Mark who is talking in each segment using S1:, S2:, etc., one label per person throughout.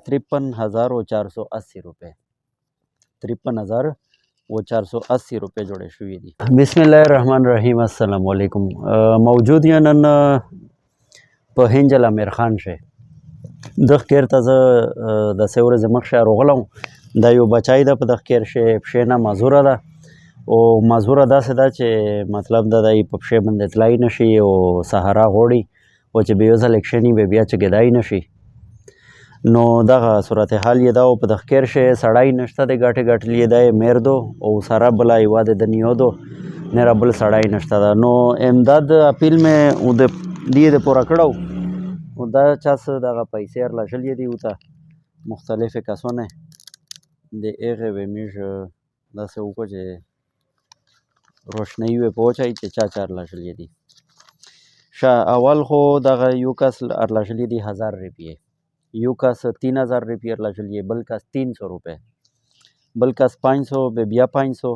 S1: 53,480 रुपए 53,480 रुपए جوړې شوې دي. بسم الله الرحمن الرحیم. السلام علیکم. موجود یم نن په هنجل امیر خان شه دغه کیر ته زه د څه ورځې مخکې راغلم. دا یو بچی ده په دغه کیر شه پښې نه معذوره ده او معذوره داسې ده چې مطلب ده د په پښې باندې تلای نشي او سهارا غوړي او چې به یو ځل کښېني بیا چې ګدای نشي. نو دغه صورتحال یې دا و په دغه کیر شه سړی نشته دی ګټې ګټلې دی میردو او سره بله یوه د نیودو میرا بل سړی نشته ده. نو امداد اپیل مې د دې د پوره کړو و دا چا څه دغه پیسې ارلاشلې دي ورته مختلفې کسونه د هغې به موږ داسې وکړو چې روشنایي وې په وچایي چې چا چا ارلاشلې دي. ښه اول خو دغه یو کس ارلاشلې دي 1000 روپیې، یو کس 3000 روپیې ارلاشلې، بل کس 300 روپے، بل کس 500 به بیا 500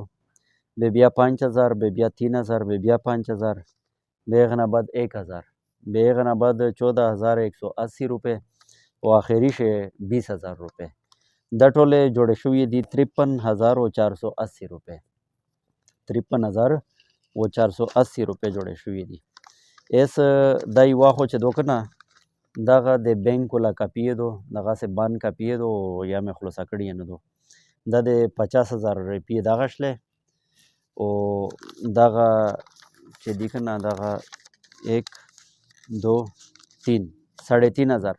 S1: به بیا 5000 به بیا 3000 به بیا 5000 به هغه نه بعد 1000 به هغه نه بعد 14180 روپے او آخري شی 20000 روپے. دا ټولې جوړې شوې دي 53,480 روپے 53,480 روپے جوړې شوې دي. ایس دا یوه خو چې دو که نه دغه د بینک ولا کاپیې دو دغسې بانک کاپیې دو یا مې خلاصه کړي نه دو دا د 50,000 روپیې دغه شلې او دغه چې دي که نه دغه 1 2 3 3,500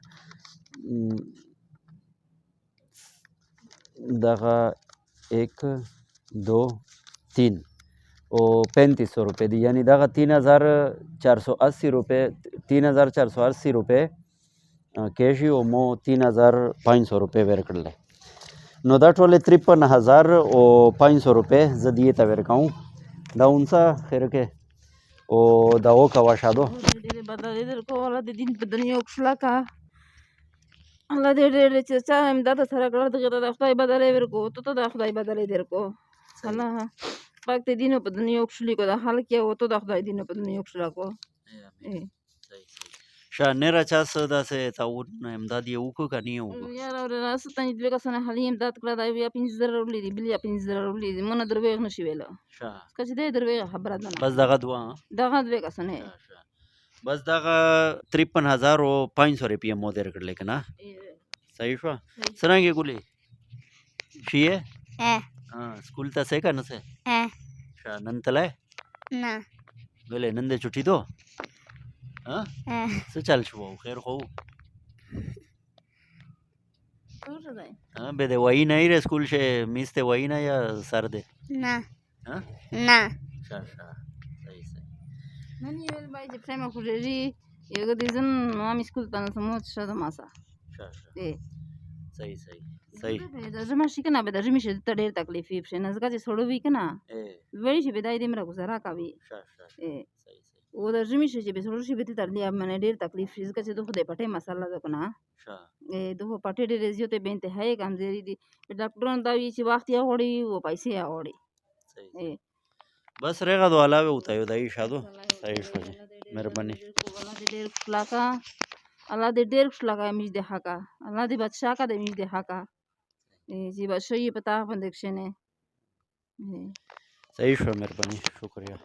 S1: دغه 1 2 3 او 3500 روپے دی یعنی دغه 3,480 روپے 3,480 روپے کیشي او مو 3,500 روپے ورکړل. نو دا ټولې 53,500 روپے زه دې ته ورکوم. دا اونڅه خیر کې او دا وکوه شادو
S2: ډېرې بدلې درکو الله د دین په دنیا وکښله کا الله دې ډېر چې چا امداد سره کړه دغه ته د خدای بدلې ورکو ته ته د خدای بدلې درکو الله پاک دې دین په دنیا وکښلې کو د خلک او ته د خدای دین په دنیا وکښله کو.
S1: ښه نره چا څه داسې تعاون امداد یې وکړو که نه یې وکړو
S2: یاره څه ته دوه کسانه حالي امداد کړه دا یا 15,000 راوړلي دي بل یا 15,000 راوړلي دي مونه درویغ نشي ویلی ځکه چې دی درویغ خبره ده نه
S1: بس دغه دوه
S2: دغه دوه کسانه
S1: بس دغه 53,500 روپیې مو درکړلې که نه صحیح شوه. څرنګې ګلې ښه یې سکول ته څه که نه څه ښه نن تلی
S3: نه
S1: ولې نن دې چټي دو څه چل شو خیر خو به دې وایي نه یې سکول شه میس ته وایي نه یا سر دې
S3: نه نه
S1: ښه ښه صحیح صحیح
S2: من یې ویل چې پرېمه خوږېږي یو دې ځم مامې سکول ته نسم شه د ماسه
S1: ښه ښه صحیح صحیح صحیح
S2: د ژمه شي که نه به د ژمي شي ته ډېر تکلیف وي پښې نه ځکه چې سړو وي که نه وړي شي به دا یې دومره ګزاره کوي او د ژمي شي چې به سړو شي به ته ترلي منې ډېر تکلیف شي ځکه چې د خو د پټۍ مسله ده که نه د خو پټۍ ډېرې زیاتې بې انتهایي کمزوري دي ډاکټرانو دا وایي چې وخت یې غواړي او پیسې یې غواړي
S1: بس رغه دو علاوه وته یو دای شادو صحیح شو مهرباني
S2: الله دې ډېر خوشلاکه الله دې ډېر خوشلاکه میش دې حقه الله دې بادشاه کا دې میش دې حقه چې بادشاهي په تا باندې کښېنې
S1: صحیح شو مهرباني شکریہ.